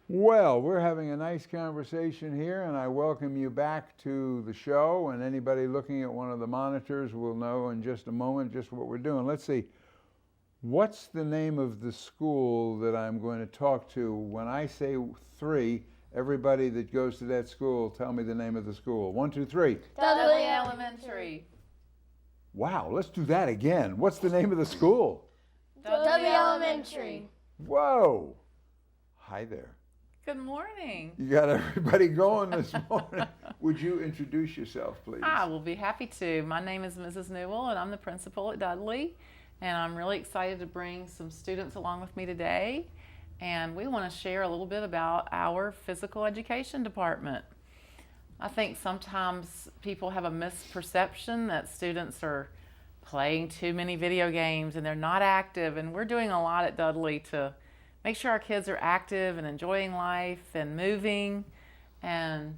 Well, we're having a nice conversation here, and I welcome you back to the show. And anybody looking at one of the monitors will know in just a moment just what we're doing. Let's see. What's the name of the school that I'm going to talk to? When I say three, everybody that goes to that school, tell me the name of the school. 1, 2, 3. Dudley Elementary. Wow, let's do that again. What's the name of the school? Dudley Elementary. Whoa. Hi there. Good morning. You got everybody going this morning. Would you introduce yourself, please? I will be happy to. My name is Mrs. Newell, and I'm the principal at Dudley. And I'm really excited to bring some students along with me today. And we want to share a little bit about our physical education department. I think sometimes people have a misperception that students are playing too many video games and they're not active. And we're doing a lot at Dudley to make sure our kids are active and enjoying life and moving. And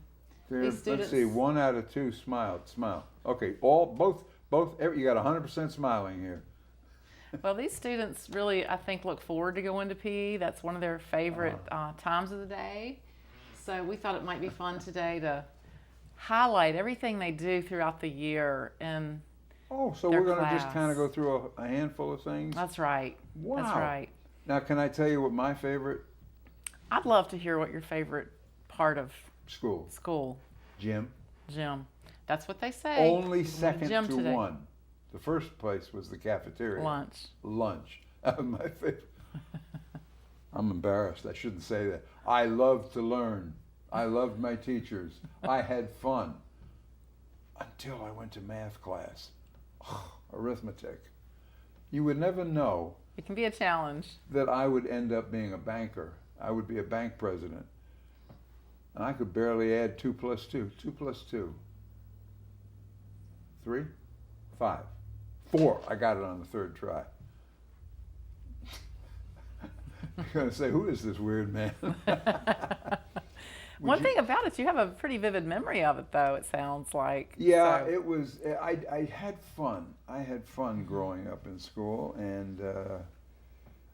these students, let's see, 1 out of 2 smiled. Smile. Okay, both. You got 100% smiling here. well, these students really, I think, look forward to going to PE. That's one of their favorite times of the day. So we thought it might be fun today to highlight everything they do throughout the year in Oh, so their we're going to just class. kind of go through a handful of things? That's right. Wow. That's right. Now, can I tell you what my favorite I'd love to hear what your favorite part of school? gym. That's what they say. Only second gym to today. one. The first place was the cafeteria. Lunch. That was my favorite. I'm embarrassed. I shouldn't say that. I love to learn. I loved my teachers. I had fun. Until I went to math class. Arithmetic. You would never know It can be a challenge. that I would end up being a banker. I would be a bank president. And I could barely add 2 plus 2. 2 plus 2. 3? 5. 4. I got it on the third try. You're going to say, who is this weird man? One thing about it, you have a pretty vivid memory of it, though, it sounds like. Yeah, So- it was, I had fun. I had fun growing up in school, and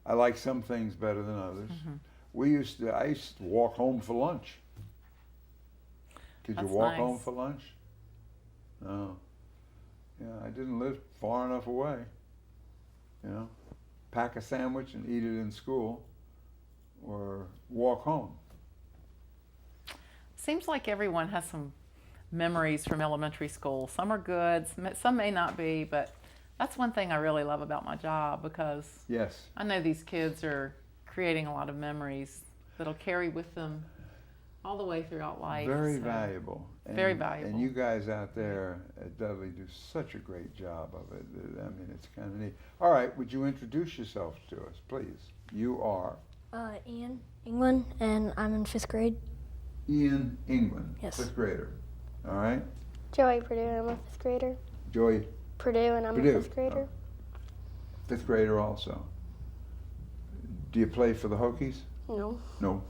I like some things better than others. I used to walk home for lunch. Did you That's walk nice. home for lunch? No. Yeah, I didn't live far enough away. You know, pack a sandwich and eat it in school, or walk home. Seems like everyone has some memories from elementary school. Some are good, some may not be, but that's one thing I really love about my job, because Yes. I know these kids are creating a lot of memories that'll carry with them all the way throughout life. Very so- valuable. Very valuable. And you guys out there at Dudley do such a great job of it. I mean, it's kind of neat. All right, would you introduce yourself to us, please? You are Ian England, and I'm in 5th grade. Ian England, Yes. 5th grader. All right? Joey Purdue, I'm a 5th grader. Joey, Purdue, and I'm Purdue. a 5th grader. 5th grader also. Do you play for the Hokies? No. No.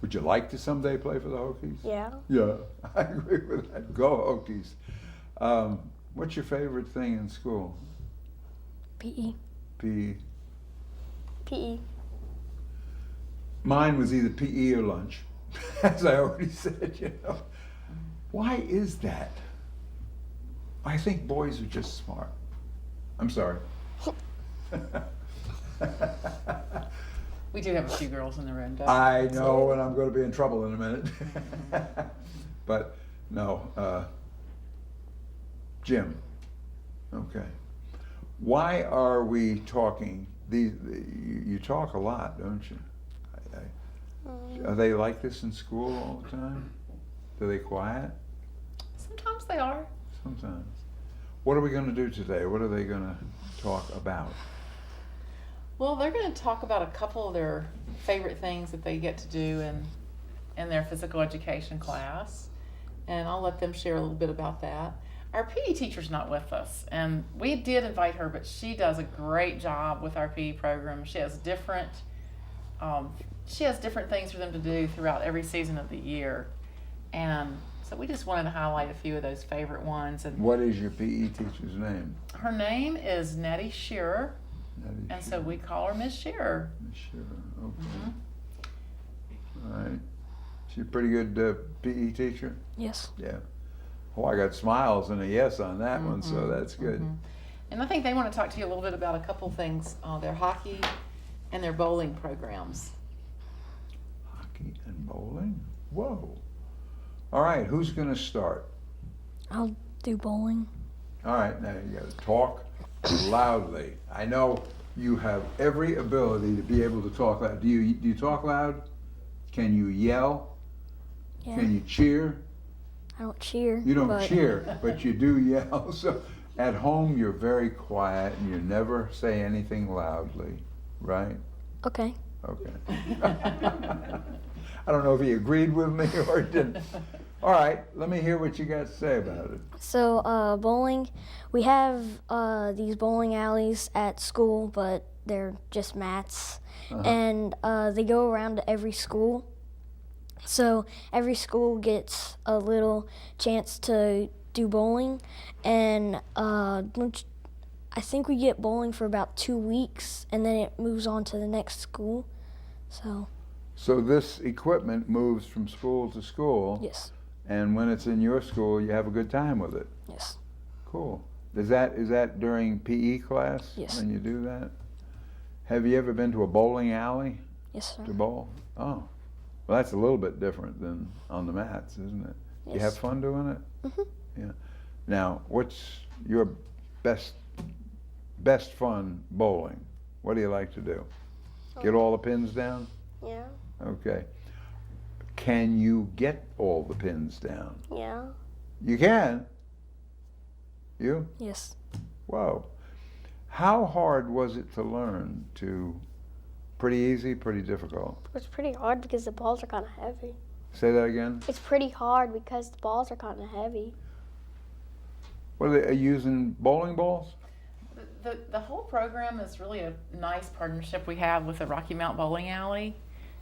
Would you like to someday play for the Hokies? Yeah. Yeah, I agree with that. Go Hokies. What's your favorite thing in school? PE. PE. PE. Mine was either PE or lunch, as I already said, you know. Why is that? I think boys are just smart. I'm sorry. We do have a few girls in the room, don't we? I know, and I'm going to be in trouble in a minute. But no, Jim. Okay. Why are we talking? You talk a lot, don't you? Are they like this in school all the time? Are they quiet? Sometimes they are. Sometimes. What are we going to do today? What are they going to talk about? Well, they're going to talk about a couple of their favorite things that they get to do in their physical education class, and I'll let them share a little bit about that. Our PE teacher's not with us, and we did invite her, but she does a great job with our PE program. She has different things for them to do throughout every season of the year, and so we just wanted to highlight a few of those favorite ones. And What is your PE teacher's name? her name is Nettie Shearer. That is And so we call her Miss Shearer. Sure. Okay. All right. She a pretty good PE teacher? Yes. Yeah. Oh, I got smiles and a yes on that one, so that's good. And I think they want to talk to you a little bit about a couple things, their hockey and their bowling programs. Hockey and bowling? Whoa. All right, who's going to start? I'll do bowling. All right, now you got to talk loudly. I know you have every ability to be able to talk loud. Do you talk loud? Can you yell? Yeah. Can you cheer? I don't cheer. You don't but cheer, but you do yell. So at home, you're very quiet and you never say anything loudly, right? Okay. Okay. I don't know if he agreed with me or didn't. All right, let me hear what you got to say about it. So bowling, we have these bowling alleys at school, but they're just mats, and they go around to every school. So every school gets a little chance to do bowling, and I think we get bowling for about 2 weeks, and then it moves on to the next school. So this equipment moves from school to school, Yes. and when it's in your school, you have a good time with it. Yes. Cool. Is that during PE class? Yes. When you do that? Have you ever been to a bowling alley Yes, sir. to bowl? Oh, well, that's a little bit different than on the mats, isn't it? You have Yes. fun doing it? Mhm. Yeah. Now, what's your best fun bowling? What do you like to do? Get all the pins down? Yeah. Okay. Can you get all the pins down? Yeah. You can? You? Yes. Whoa. How hard was it to learn? Pretty easy, pretty difficult? It's pretty hard because the balls are kind of heavy. Say that again? It's pretty hard because the balls are kind of heavy. What are they using bowling balls? The whole program is really a nice partnership we have with the Rocky Mount Bowling Alley,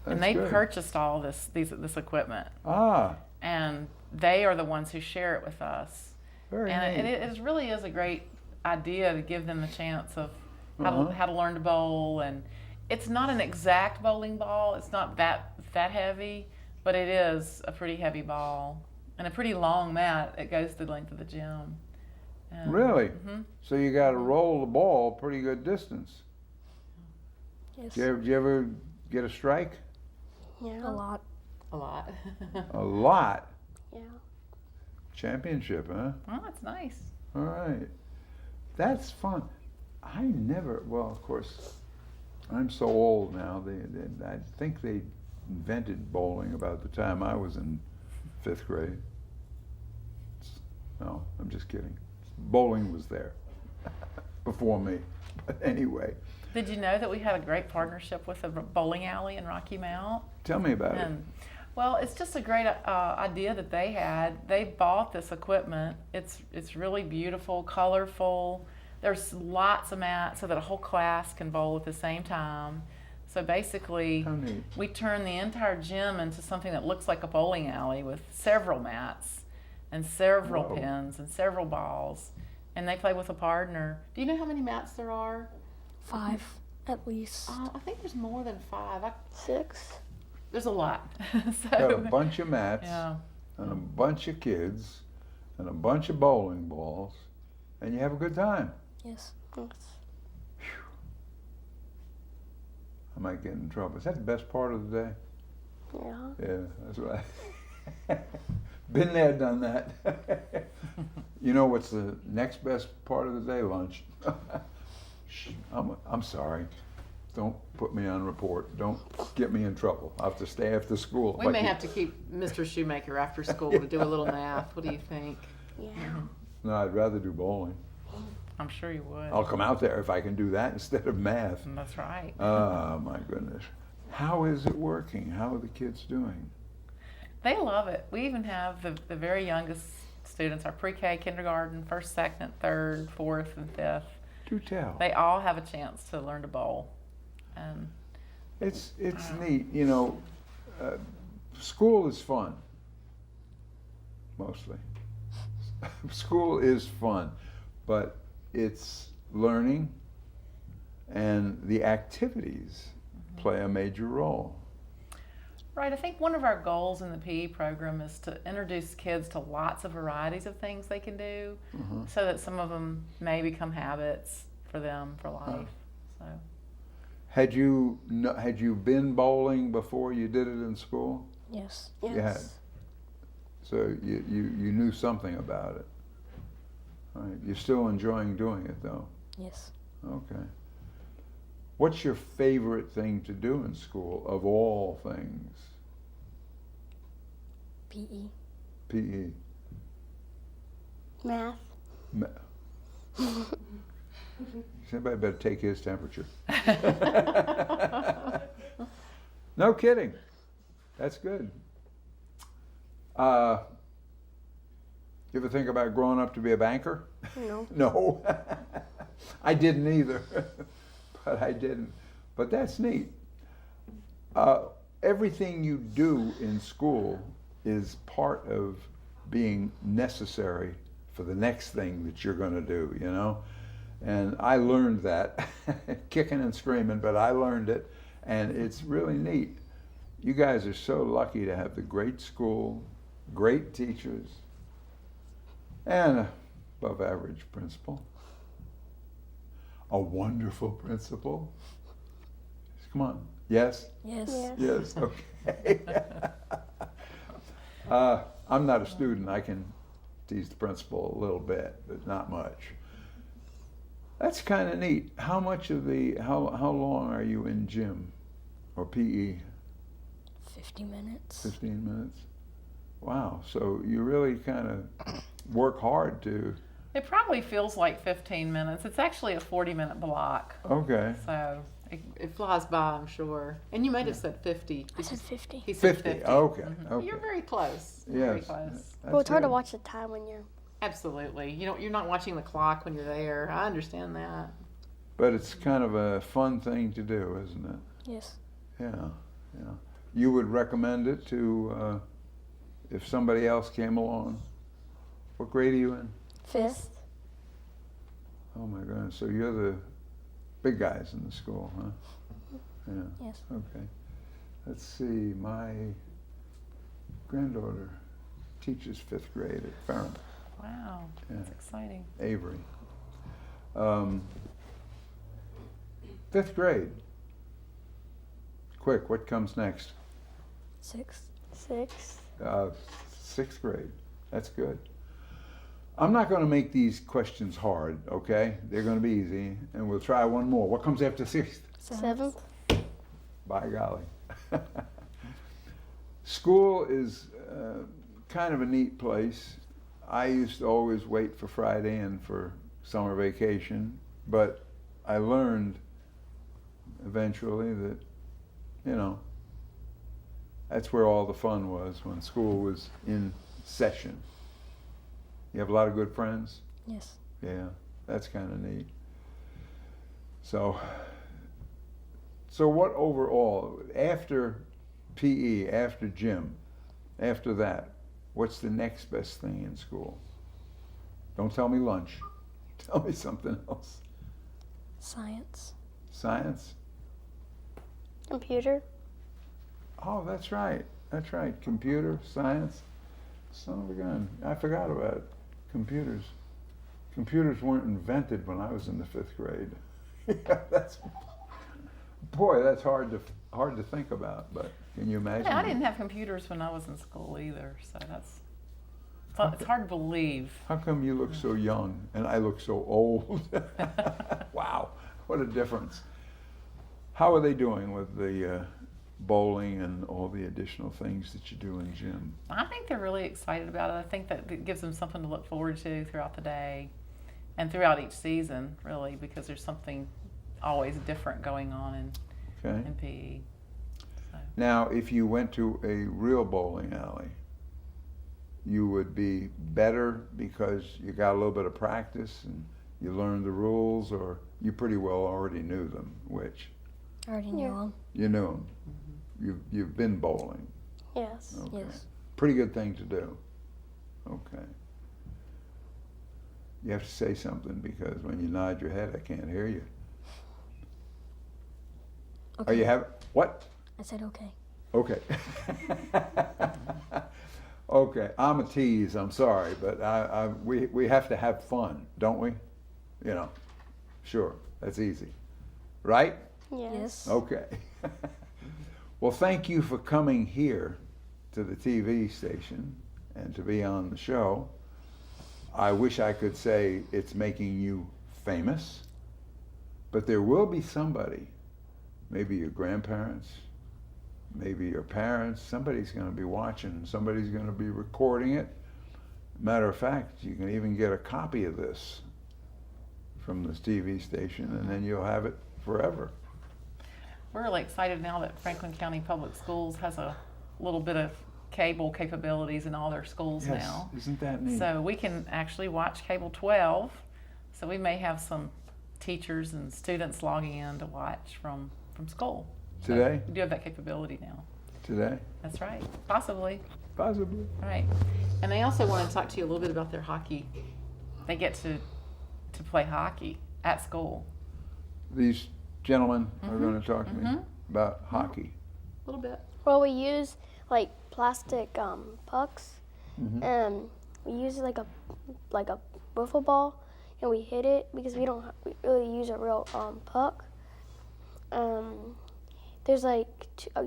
and That's they good. purchased all this equipment, Ah, and they are the ones who share it with us. very And neat. it really is a great idea to give them the chance of Uh-huh. how to learn to bowl. And it's not an exact bowling ball. It's not that heavy, but it is a pretty heavy ball and a pretty long mat. It goes the length of the gym. And, Really? Mhm. So you got to roll the ball pretty good distance. Yes. Did you ever get a strike? Yeah. A lot. A lot. A lot. Yeah. Championship, huh? Oh, that's nice. All right. That's fun. I never, well, of course, I'm so old now. I think they invented bowling about the time I was in 5th grade. No, I'm just kidding. Bowling was there before me. But anyway, Did you know that we had a great partnership with a bowling alley in Rocky Mount? tell me about it. And well, it's just a great idea that they had. They bought this equipment. It's really beautiful, colorful. There's lots of mats so that a whole class can bowl at the same time. So basically, How neat. we turn the entire gym into something that looks like a bowling alley with several mats and several Whoa. pins and several balls. And they play with a partner. Do you know how many mats there are? 5 at least. I think there's more than 5. 6. There's a lot. Got a bunch of mats Yeah. and a bunch of kids and a bunch of bowling balls, and you have a good time. Yes. Yes. I might get in trouble. Is that the best part of the day? Yeah. Yeah, that's right. Been there, done that. You know what's the next best part of the day? Lunch. Shh, I'm sorry. Don't put me on report. Don't get me in trouble. I'll have to stay after school. We may have to keep Mr. Shoemaker after school to do a little math. What do you think? Yeah. No, I'd rather do bowling. I'm sure you would. I'll come out there if I can do that instead of math. That's right. Oh, my goodness. How is it working? How are the kids doing? They love it. We even have the very youngest students, our pre-K, kindergarten, first, second, third, fourth, and fifth. Do tell. They all have a chance to learn to bowl. And It's neat, you know. School is fun, mostly. School is fun, but it's learning, and the activities play a major role. Right. I think one of our goals in the PE program is to introduce kids to lots of varieties of things they can do, so that some of them may become habits for them for life. So. Had you been bowling before you did it in school? Yes. Yes. You had. So you knew something about it. All right. You're still enjoying doing it though. Yes. Okay. What's your favorite thing to do in school of all things? PE. PE. Math. Somebody better take his temperature. No kidding. That's good. You ever think about growing up to be a banker? No. No. I didn't either. But I didn't. But that's neat. Everything you do in school is part of being necessary for the next thing that you're going to do, you know? And I learned that, kicking and screaming, but I learned it, and it's really neat. You guys are so lucky to have the great school, great teachers, and a above average principal. A wonderful principal. Come on. Yes? Yes. Yes. Yes, okay. I'm not a student. I can tease the principal a little bit, but not much. That's kind of neat. How long are you in gym or PE? 50 minutes. 15 minutes? Wow, so you really kind of work hard to, It probably feels like 15 minutes. It's actually a 40-minute block. okay. So it flies by, I'm sure. And you might have said 50. I said 50. He said 50, okay, okay. You're very close. Very Yes. close. Well, it's hard to good. watch the time when you're. Absolutely. You're not watching the clock when you're there. I understand that. But it's kind of a fun thing to do, isn't it? Yes. Yeah, yeah. You would recommend it to, if somebody else came along? What grade are you in? Fifth. Oh my goodness, so you're the big guys in the school, huh? Yeah, Yes. okay. Let's see, my granddaughter teaches 5th grade at Ferrum, Wow. Yeah. That's exciting. Avery. 5th grade. Quick, what comes next? Sixth. 6. 6th grade. That's good. I'm not going to make these questions hard, okay? They're going to be easy, and we'll try one more. What comes after 6th? 7th. By golly. School is kind of a neat place. I used to always wait for Friday and for summer vacation, but I learned eventually that, you know, that's where all the fun was, when school was in session. You have a lot of good friends? Yes. Yeah, that's kind of neat. So what overall, after PE, after gym, after that, what's the next best thing in school? Don't tell me lunch. Tell me something else. Science. Science? Computer. Oh, that's right. That's right. Computer, science. Son of a gun. I forgot about it. Computers. Computers weren't invented when I was in the 5th grade. That's hard to think about, but can you imagine? Yeah, I didn't have computers when I was in school either, so it's hard to believe. How come you look so young and I look so old? Wow, what a difference. How are they doing with the bowling and all the additional things that you do in gym? I think they're really excited about it. I think that it gives them something to look forward to throughout the day and throughout each season, really, because there's something always different going on Okay. in PE. So. Now, if you went to a real bowling alley, you would be better because you got a little bit of practice and you learned the rules, or you pretty well already knew them, which I already knew Yeah. them. you knew them. You've been bowling. Yes. Okay. Yes. Pretty good thing to do. Okay. You have to say something because when you nod your head, I can't hear you. Okay. Are you what? I said okay. Okay. Okay, I'm a tease, I'm sorry, but we have to have fun, don't we? You know, sure, that's easy, right? Yes. Okay. Well, thank you for coming here to the TV station and to be on the show. I wish I could say it's making you famous, but there will be somebody, maybe your grandparents, maybe your parents, somebody's going to be watching, somebody's going to be recording it. Matter of fact, you can even get a copy of this from this TV station, and then you'll have it forever. We're really excited now that Franklin County Public Schools has a little bit of cable capabilities in all their schools Yes, now. isn't that neat? So we can actually watch cable 12. So we may have some teachers and students logging in to watch from school. So Today? we do have that capability now. Today? That's right. Possibly. Possibly. Right. And they also want to talk to you a little bit about their hockey. They get to play hockey at school. These gentlemen are going to talk to me about hockey. A little bit. Well, we use like plastic pucks, Mhm. and we use like a wiffle ball, and we hit it because we don't really use a real puck. There's like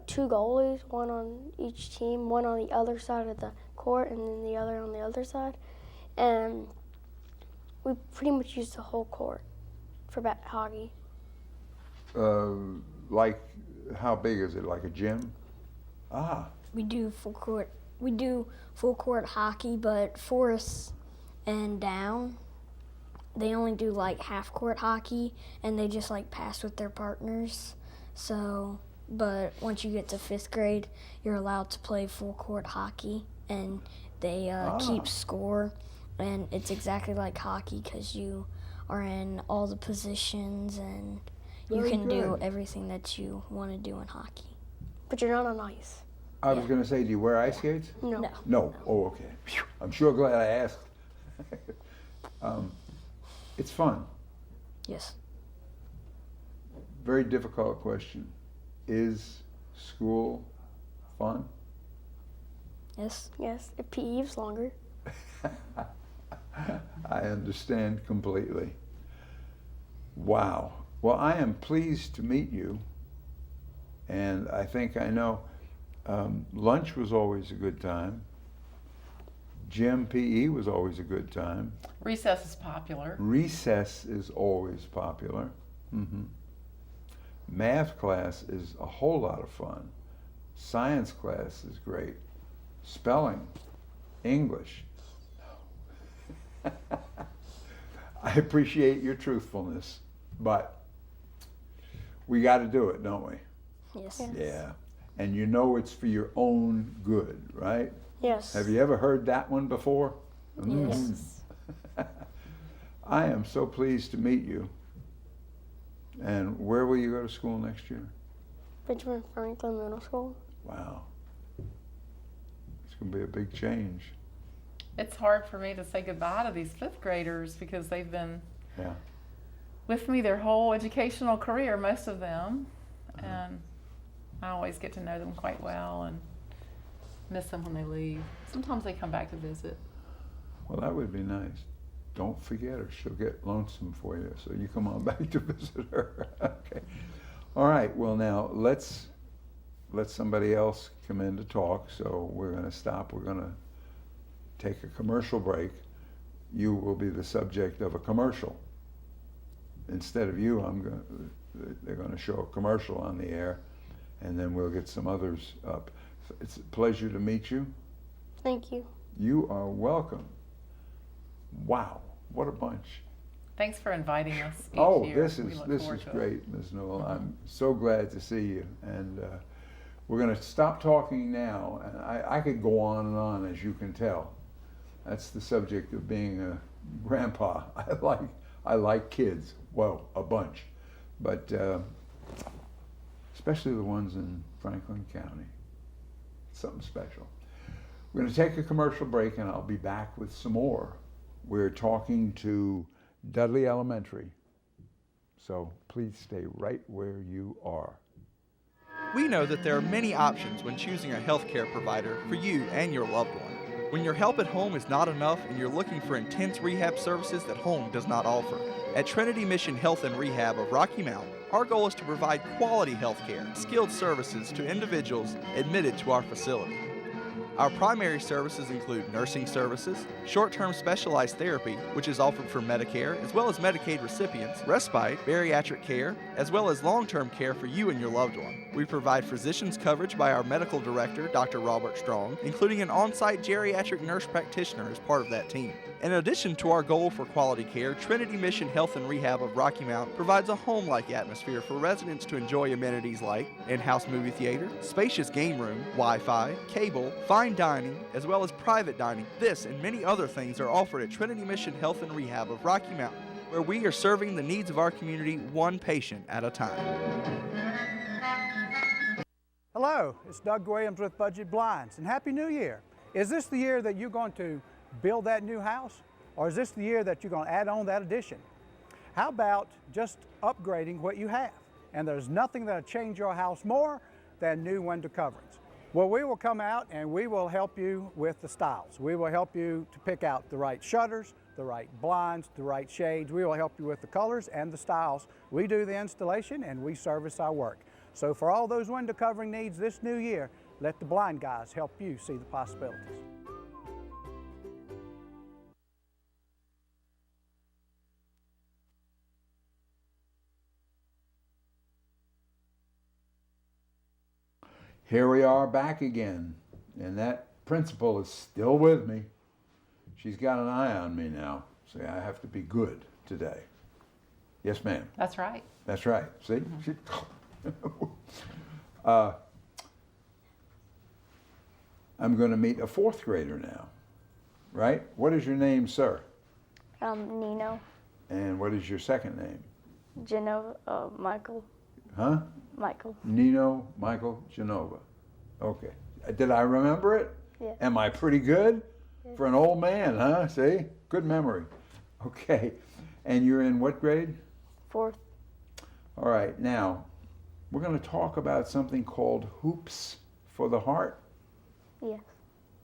two goalies, one on each team, one on the other side of the court, and then the other on the other side, and we pretty much use the whole court for hockey. Like, how big is it? Like a gym? Ah, We do full court. We do full court hockey, but Forest and down, they only do like half court hockey, and they just like pass with their partners. So, but once you get to 5th grade, you're allowed to play full court hockey, and they keep score, and it's exactly like hockey because you are in all the positions and you Very can do good. everything that you want to do in hockey. But you're not on ice. I was going to say, do you wear ice skates? No. No. No. Oh, okay. Phew. I'm sure glad I asked. It's fun. Yes. Very difficult question. Is school fun? Yes. Yes. If PE is longer. I understand completely. Wow. Well, I am pleased to meet you. And I think I know lunch was always a good time. Gym PE was always a good time. Recess is popular. Recess is always popular. Math class is a whole lot of fun. Science class is great. Spelling, English. I appreciate your truthfulness, but we got to do it, don't we? Yes. Yes. Yeah. And you know it's for your own good, right? Yes. Have you ever heard that one before? Yes. I am so pleased to meet you. And where will you go to school next year? Benjamin Franklin Middle School. Wow. It's going to be a big change. It's hard for me to say goodbye to these 5th graders because they've been Yeah. with me their whole educational career, most of them. And I always get to know them quite well and miss them when they leave. Sometimes they come back to visit. Well, that would be nice. Don't forget her. She'll get lonesome for you, so you come on back to visit her. Okay. All right. Well, now let's let somebody else come in to talk. So we're going to stop. We're going to take a commercial break. You will be the subject of a commercial. Instead of you, they're going to show a commercial on the air, and then we'll get some others up. It's a pleasure to meet you. Thank you. You are welcome. Wow, what a bunch. Thanks for inviting us each Oh, year. this We is look forward to it. great, Ms. Newell. I'm so glad to see you. And we're going to stop talking now. And I could go on, as you can tell. That's the subject of being a grandpa. I like kids. Well, a bunch. But especially the ones in Franklin County. Something special. We're going to take a commercial break, and I'll be back with some more. We're talking to Dudley Elementary. So please stay right where you are. We know that there are many options when choosing a healthcare provider for you and your loved one. When your help at home is not enough and you're looking for intense rehab services that home does not offer, at Trinity Mission Health and Rehab of Rocky Mount, our goal is to provide quality healthcare, skilled services to individuals admitted to our facility. Our primary services include nursing services, short-term specialized therapy, which is offered for Medicare as well as Medicaid recipients, respite, bariatric care, as well as long-term care for you and your loved one. We provide physicians coverage by our medical director, Dr. Robert Strong, including an on-site geriatric nurse practitioner as part of that team. In addition to our goal for quality care, Trinity Mission Health and Rehab of Rocky Mount provides a home-like atmosphere for residents to enjoy amenities like in-house movie theater, spacious game room, Wi-Fi, cable, fine dining, as well as private dining. This and many other things are offered at Trinity Mission Health and Rehab of Rocky Mount, where we are serving the needs of our community one patient at a time. Hello, it's Doug Williams with Budget Blinds, and Happy New Year. Is this the year that you're going to build that new house, or is this the year that you're going to add on that addition? How about just upgrading what you have? And there's nothing that'll change your house more than new window coverings. Well, we will come out and we will help you with the styles. We will help you to pick out the right shutters, the right blinds, the right shades. We will help you with the colors and the styles. We do the installation and we service our work. So for all those window covering needs this new year, let the blind guys help you see the possibilities. Here we are back again, and that principal is still with me. She's got an eye on me now, so I have to be good today. Yes, ma'am. That's right. That's right. See? I'm going to meet a fourth grader now, right? What is your name, sir? Nino, And what is your second name? Genova, Michael. Huh? Michael. Nino Michael Genova. Okay. Did I remember it? Yeah. Am I pretty good? For an old man, huh? See? Good memory. Okay. And you're in what grade? 4th. All right. Now, we're going to talk about something called hoops for the heart. Yes.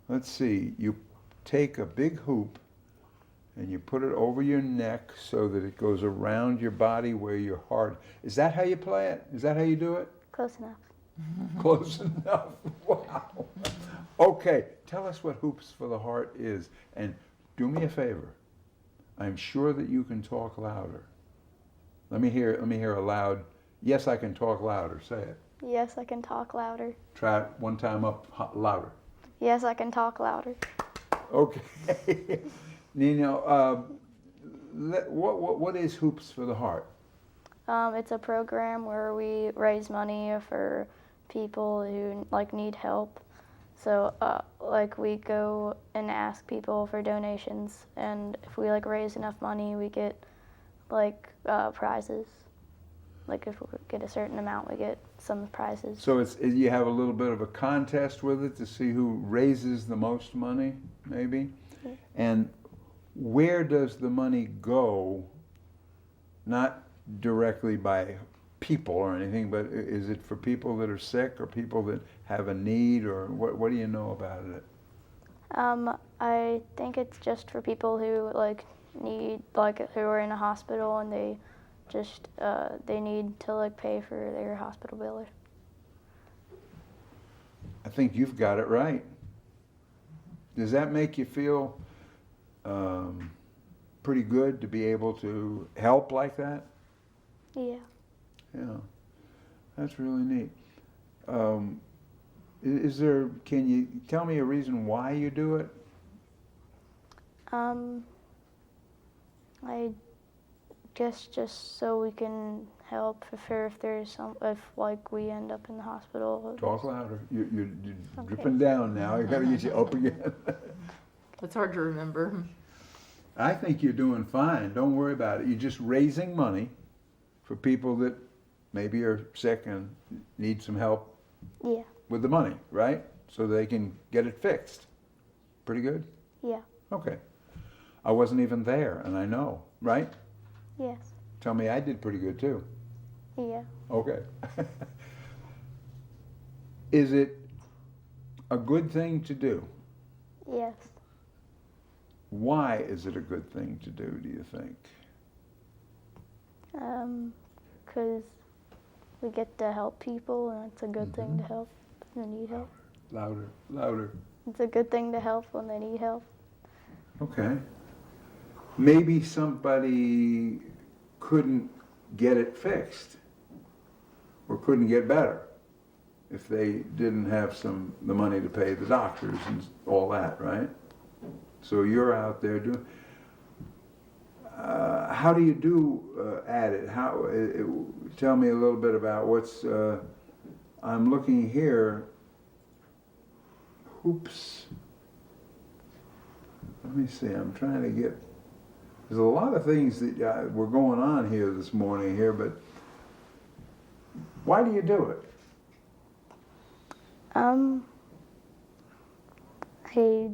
Let's see. You take a big hoop and you put it over your neck so that it goes around your body where your heart. Is that how you play it? Is that how you do it? Close enough. Close enough. Wow. Okay, tell us what hoops for the heart is, and do me a favor. I'm sure that you can talk louder. Let me hear a loud. Yes, I can talk louder. Say it. Yes, I can talk louder. Try it one time up louder. Yes, I can talk louder. Okay. Nino, what is Hoops for the Heart? It's a program where we raise money for people who need help. So we go and ask people for donations, and if we raise enough money, we get prizes. If we get a certain amount, we get some prizes. So you have a little bit of a contest with it to see who raises the most money, maybe? Yeah. And where does the money go? Not directly by people or anything, but is it for people that are sick or people that have a need, or what do you know about it? I think it's just for people who need who are in a hospital and they just they need to pay for their hospital bill. I think you've got it right. Does that make you feel pretty good to be able to help like that? Yeah. Yeah, that's really neat. Can you tell me a reason why you do it? I guess just so we can help if there's if we end up in the hospital. Talk louder. You're Okay. dripping down now. I gotta get you up again. It's hard to remember. I think you're doing fine. Don't worry about it. You're just raising money for people that maybe are sick and need some help Yeah. with the money, right? So they can get it fixed. Pretty good? Yeah. Okay. I wasn't even there, and I know, right? Yes. Tell me I did pretty good too. Yeah. Okay. Is it a good thing to do? Yes. Why is it a good thing to do you think? Because we get to help people, and it's a good thing to help when they need help. Louder, louder. It's a good thing to help when they need help. Okay. Maybe somebody couldn't get it fixed or couldn't get better if they didn't have the money to pay the doctors and all that, right? So you're out there doing. How do you do at it? Tell me a little bit about what's. I'm looking here. Hoops. Let me see. I'm trying to get. There's a lot of things that were going on here this morning here, but why do you do it? I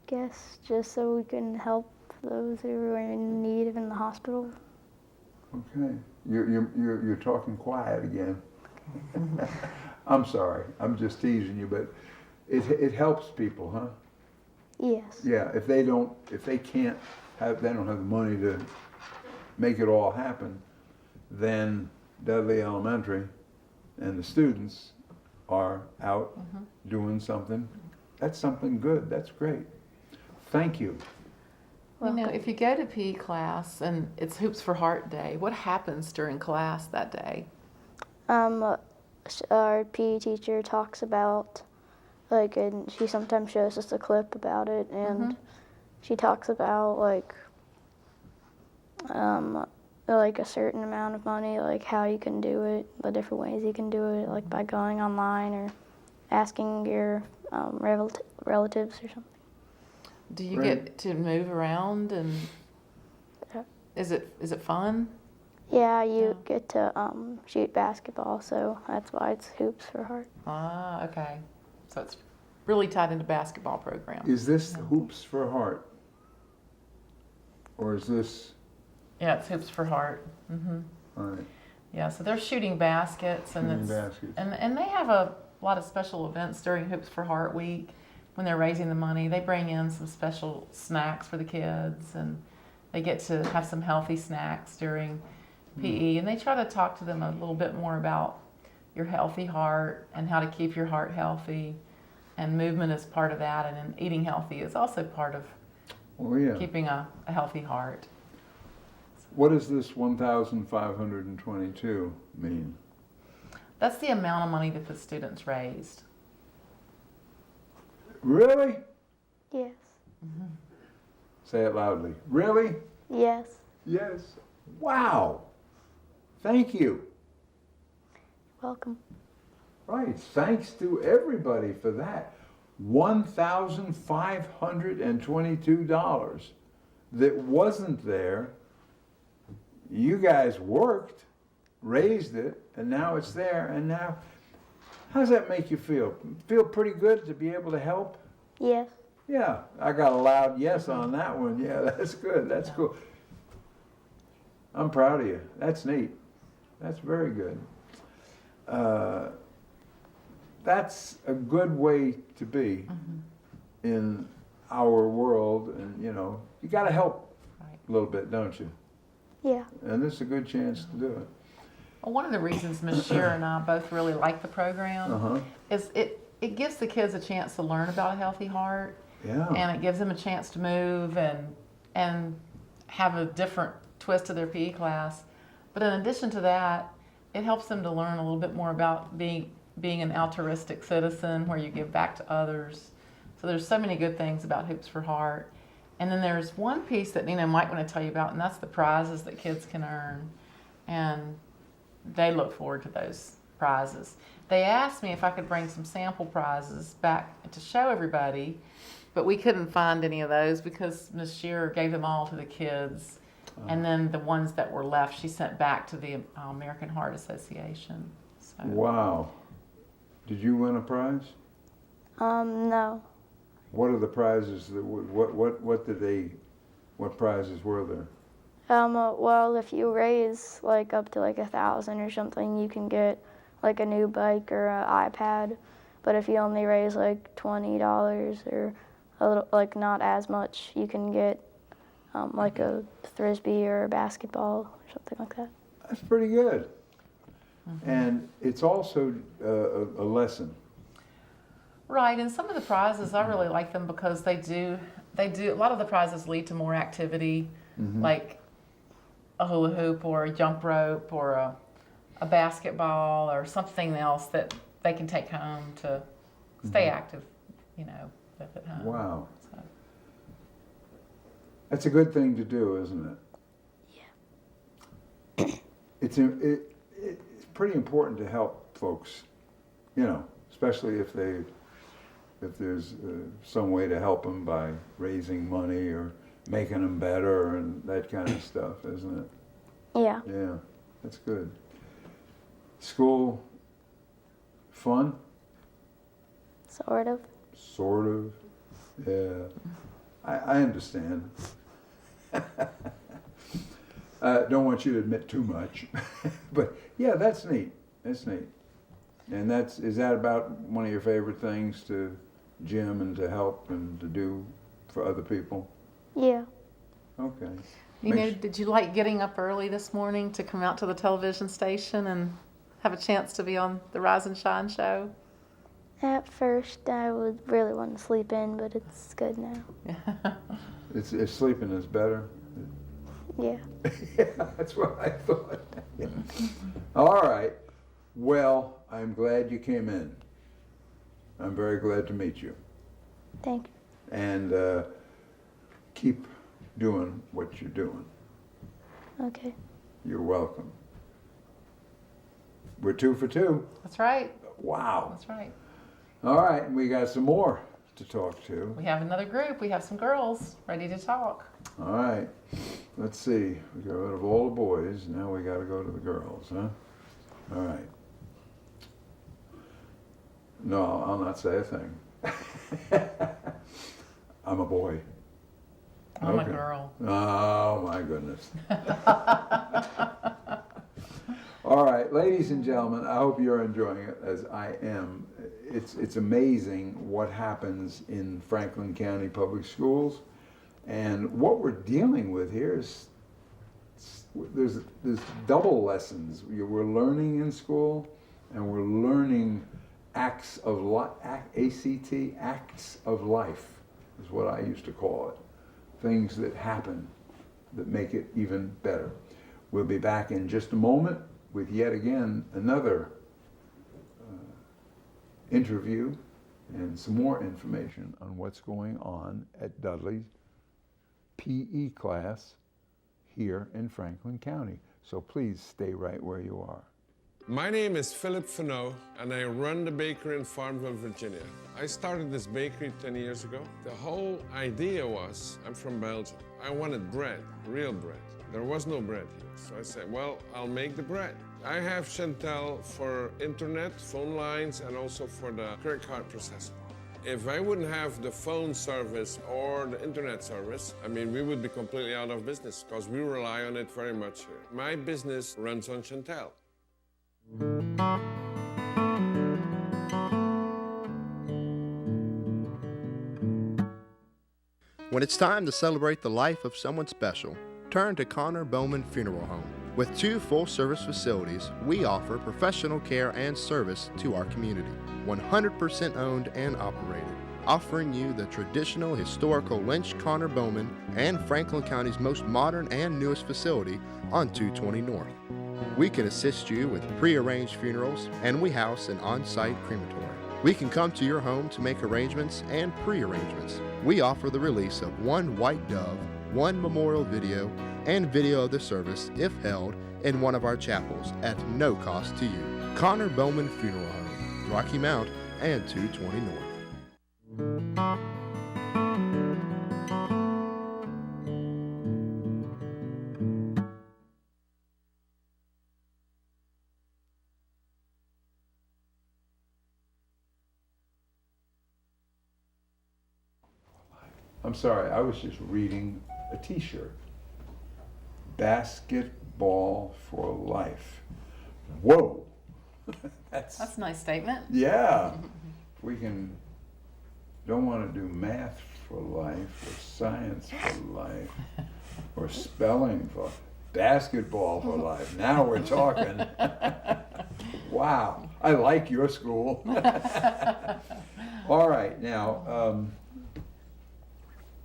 guess just so we can help those who are in need in the hospital. Okay, you're talking quiet again. I'm sorry. I'm just teasing you, but it helps people, huh? Yes. Yeah. If they don't have the money to make it all happen, then Dudley Elementary and the students are out doing something. That's something good. That's great. Thank you. You know, if you go to PE class and it's Hoops for Heart Day, what happens during class that day? Our PE teacher talks about, and she sometimes shows us a clip about it, and she talks about, a certain amount of money, how you can do it, the different ways you can do it, by going online or asking your relatives or something. Do you get to move around and is it fun? Yeah, you get to shoot basketball, so that's why it's Hoops for Heart. Ah, okay. So it's really tied into basketball program. Is this Hoops for Heart? Or is this? Yeah, it's Hoops for Heart. All right. Yeah, so they're shooting baskets, and and they have a lot of special events during Hoops for Heart Week when they're raising the money. They bring in some special snacks for the kids, and they get to have some healthy snacks during PE, and they try to talk to them a little bit more about your healthy heart and how to keep your heart healthy, and movement is part of that, and then eating healthy is also part of keeping a healthy heart. What does this 1,522 mean? That's the amount of money that the students raised. Really? Yes. Say it loudly. Really? Yes. Yes. Wow. Thank you. Welcome. Right. Thanks to everybody for that. $1,522 that wasn't there. You guys worked, raised it, and now it's there. And now, how does that make you feel? Feel pretty good to be able to help? Yes. Yeah, I got a loud yes on that one. Yeah, that's good. That's cool. I'm proud of you. That's neat. That's very good. That's a good way to be in our world, and you got to help a little bit, don't you? Yeah. And this is a good chance to do it. Well, one of the reasons Ms. Shearer and I both really like the program is it gives the kids a chance to learn about a healthy heart. Yeah. And it gives them a chance to move and have a different twist to their PE class. But in addition to that, it helps them to learn a little bit more about being an altruistic citizen where you give back to others. So there's so many good things about Hoops for Heart. And then there's one piece that Nina might want to tell you about, and that's the prizes that kids can earn. And they look forward to those prizes. They asked me if I could bring some sample prizes back to show everybody, but we couldn't find any of those because Ms. Shearer gave them all to the kids. And then the ones that were left, she sent back to the American Heart Association. So. Wow. Did you win a prize? No. What are the prizes? What prizes were there? Well, if you raise up to 1,000 or something, you can get like a new bike or an iPad. But if you only raise like $20 or a little, like not as much, you can get like a frisbee or a basketball or something like that. That's pretty good. And it's also a lesson. Right, and some of the prizes, I really like them because they do, a lot of the prizes lead to more activity, like a hula hoop or a jump rope or a basketball or something else that they can take home to stay active, you know, with at home. Wow. So. That's a good thing to do, isn't it? Yeah. It's pretty important to help folks, you know, especially if there's some way to help them by raising money or making them better and that kind of stuff, isn't it? Yeah. Yeah, that's good. School, fun? Sort of. Sort of, yeah. I understand. Don't want you to admit too much, but yeah, that's neat. That's neat. And is that about one of your favorite things to gym and to help and to do for other people? Yeah. Okay. You know, did you like getting up early this morning to come out to the television station and have a chance to be on the Rise and Shine show? At first, I would really want to sleep in, but it's good now. It's sleeping is better. Yeah. Yeah, that's what I thought. All right. Well, I'm glad you came in. I'm very glad to meet you. Thank you. And keep doing what you're doing. Okay. You're welcome. We're 2 for 2. That's right. Wow. That's right. All right, we got some more to talk to. We have another group. We have some girls ready to talk. All right. Let's see. We got rid of all the boys. Now we got to go to the girls, huh? All right. No, I'll not say a thing. I'm a boy. I'm Okay. a girl. Oh, my goodness. All right, ladies and gentlemen, I hope you're enjoying it as I am. It's amazing what happens in Franklin County Public Schools. And what we're dealing with here is there's double lessons. We're learning in school, and we're learning acts of ACT, acts of life is what I used to call it. Things that happen that make it even better. We'll be back in just a moment with yet again another interview and some more information on what's going on at Dudley's PE class here in Franklin County. So please stay right where you are. My name is Philip Fano, and I run the bakery in Farmville, Virginia. I started this bakery 10 years ago. The whole idea was, I'm from Belgium. I wanted bread, real bread. There was no bread here. So I said, well, I'll make the bread. I have Chantel for internet, phone lines, and also for the credit card processor. If I wouldn't have the phone service or the internet service, I mean, we would be completely out of business because we rely on it very much here. My business runs on Chantel. When it's time to celebrate the life of someone special, turn to Connor Bowman Funeral Home. With 2 full-service facilities, we offer professional care and service to our community. 100% owned and operated, offering you the traditional historical Lynch, Connor Bowman, and Franklin County's most modern and newest facility on 220 North. We can assist you with pre-arranged funerals, and we house an on-site crematory. We can come to your home to make arrangements and pre-arrangements. We offer the release of 1 white dove, 1 memorial video, and video of the service if held in one of our chapels at no cost to you. Connor Bowman Funeral Home, Rocky Mount and 220 North. I'm sorry, I was just reading a t-shirt. Basketball for life. Whoa, That's That's a nice statement. yeah. We don't want to do math for life, or science for life, or spelling for basketball for life. Now we're talking. Wow, I like your school. All right, now,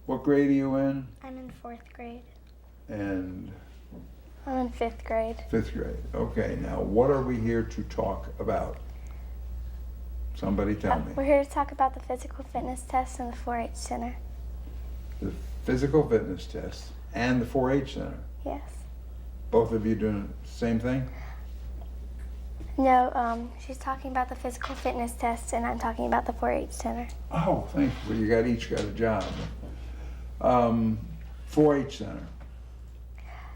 what grade are you in? I'm in 4th grade. And I'm in 5th grade. 5th grade. Okay, now what are we here to talk about? Somebody tell me. We're here to talk about the physical fitness test in the 4-H center. The physical fitness test and the 4-H center. Yes. Both of you doing the same thing? No, she's talking about the physical fitness test, and I'm talking about the 4-H center. Oh, thank you. Well, you each got a job. 4-H center.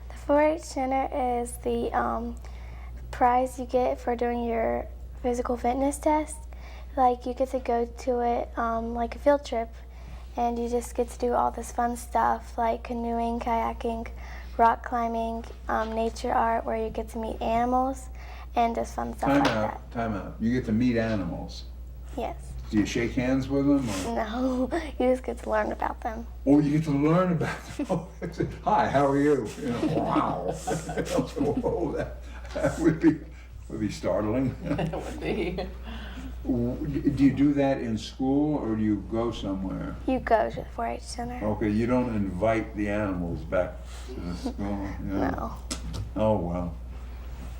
The 4-H center is the prize you get for doing your physical fitness test. Like, you get to go to it like a field trip, and you just get to do all this fun stuff like canoeing, kayaking, rock climbing, nature art, where you get to meet animals and just fun stuff like that. Time out. You get to meet animals. Yes. Do you shake hands with them? Or? No, you just get to learn about them. Oh, you get to learn about them. Oh, hi, how are you? You know, wow. Whoa, that would be startling. It would be. Do you do that in school, or do you go somewhere? You go to the 4-H center. Okay, you don't invite the animals back to the school? No. Oh, well.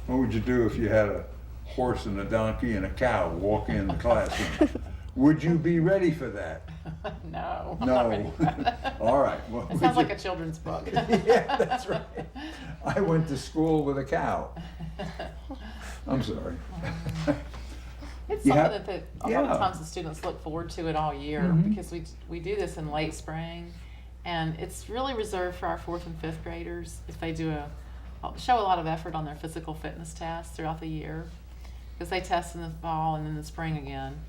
What would you do if you had a horse and a donkey and a cow walk in the classroom? Would you be ready for that? No. I'm not ready No. for that. All right. Well, It sounds like a children's book. Yeah, that's right. I went to school with a cow. I'm sorry. It's You something have- that a lot yeah. of times the students look forward to it all year because we do this in late spring, and it's really reserved for our 4th and 5th graders if they show a lot of effort on their physical fitness tests throughout the year, because they test in the fall and in the spring again.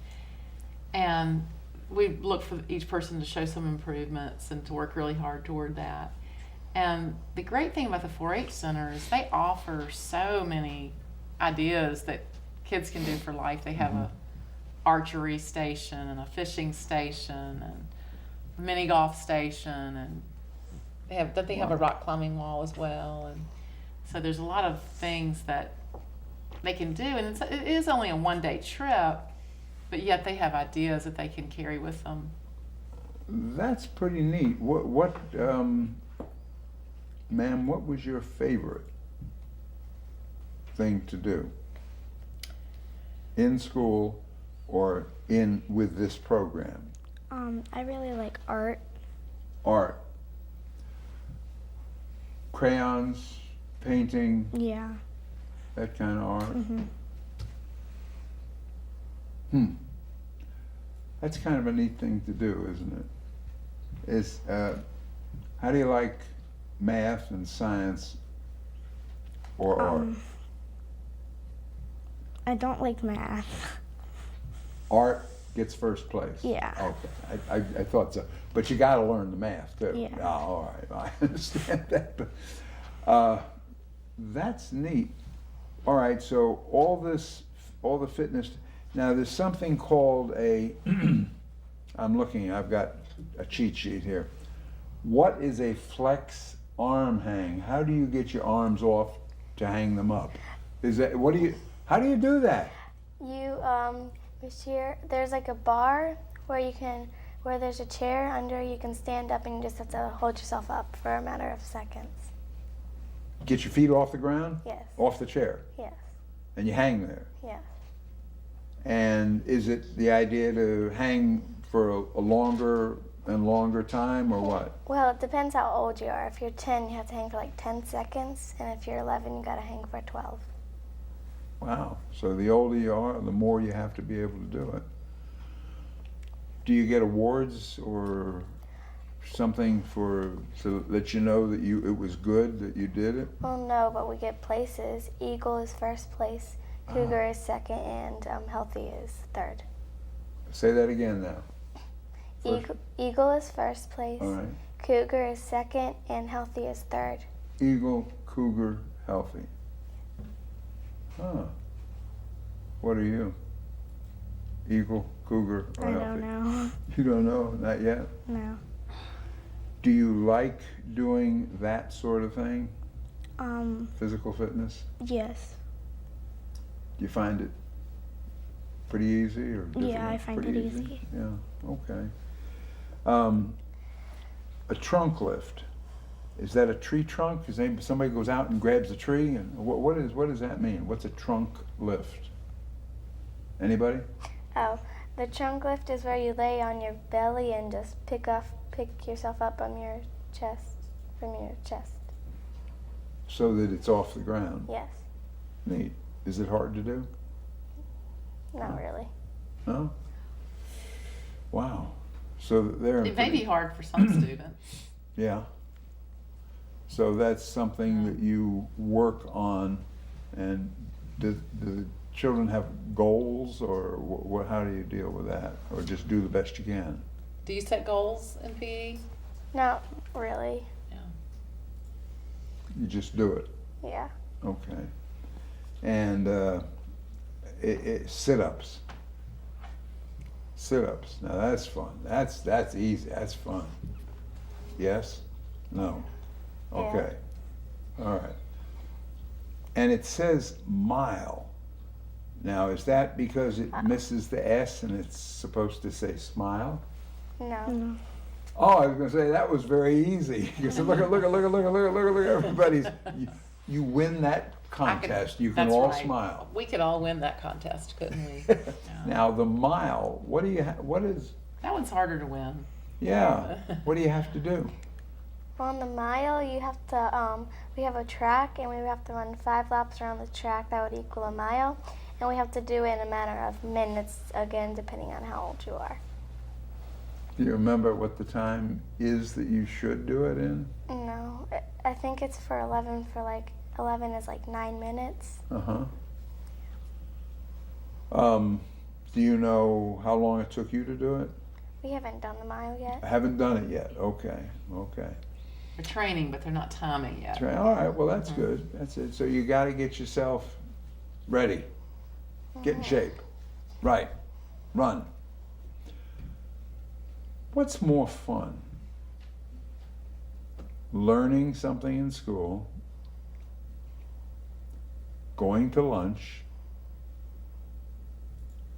And we look for each person to show some improvements and to work really hard toward that. And the great thing about the 4-H Center is they offer so many ideas that kids can do for life. They have a archery station and a fishing station and a mini golf station, and they have a rock climbing wall as well. And so there's a lot of things that they can do, and it is only a one-day trip, but yet they have ideas that they can carry with them. That's pretty neat. Ma'am, what was your favorite thing to do in school or with this program? I really like art. Art. Crayons, painting, Yeah. that kind of art. That's kind of a neat thing to do, isn't it? How do you like math and science or art? I don't like math. Art gets first place. Yeah. Okay, I thought so. But you got to learn the math too. Yeah. Oh, all right, I understand that. But that's neat. All right, so all the fitness. Now there's something called I've got a cheat sheet here. What is a flex arm hang? How do you get your arms off to hang them up? How do you do that? You there's like a bar where there's a chair under. You can stand up and you just have to hold yourself up for a matter of seconds. Get your feet off the ground? Yes. Off the chair? Yes. And you hang there? Yes. And is it the idea to hang for a longer and longer time, or what? Well, it depends how old you are. If you're 10, you have to hang for like 10 seconds, and if you're 11, you got to hang for 12. Wow. So the older you are, the more you have to be able to do it. Do you get awards or something so that you know that it was good that you did it? Well, no, but we get places. Eagle is first place, Cougar is second, and Healthy is third. Say that again now. Eagle is first place, All right. Cougar is second, and Healthy is third. Eagle, Cougar, Healthy. Huh. What are you? Eagle, cougar, or I Alfie? don't know. You don't know? Not yet? No. Do you like doing that sort of thing? Physical fitness? Yes. Do you find it pretty easy or difficult? Yeah, I find Pretty it easy. Yeah, okay. A trunk lift. Is that a tree trunk? Is somebody goes out and grabs a tree? And what does that mean? What's a trunk lift? Anybody? Oh, the trunk lift is where you lay on your belly and just pick yourself up from your chest. So that it's off the ground. Yes. Neat. Is it hard to do? Not really. No? Wow. So they're It may be hard for some students. Yeah. So that's something that you work on, and do the children have goals, or how do you deal with that, or just do the best you can? Do you set goals in PE? Not really. Yeah. You just do it. Yeah. Okay. And sit-ups. Sit-ups. Now that's fun. That's easy. That's fun. Yes? No? Okay. All right. And it says mile. Now, is that because it misses the S and it's supposed to say smile? No. Oh, I was going to say that was very easy. Because look at everybody's. You win that contest. You can That's all right. smile. We could all win that contest, couldn't we? Yeah. Now the mile. What is? That one's harder to win. Yeah. What do you have to do? On the mile, you have to, we have a track and we have to run 5 laps around the track. That would equal a mile. And we have to do it in a matter of minutes, again, depending on how old you are. Do you remember what the time is that you should do it in? No, I think it's for 11, 11 is like 9 minutes. Uh-huh. Do you know how long it took you to do it? We haven't done the mile yet. I haven't done it yet. Okay. They're training, but they're not timing yet. That's right. All right, well, that's good. That's it. So you got to get yourself ready. Get in shape. Right. Run. What's more fun? Learning something in school, going to lunch,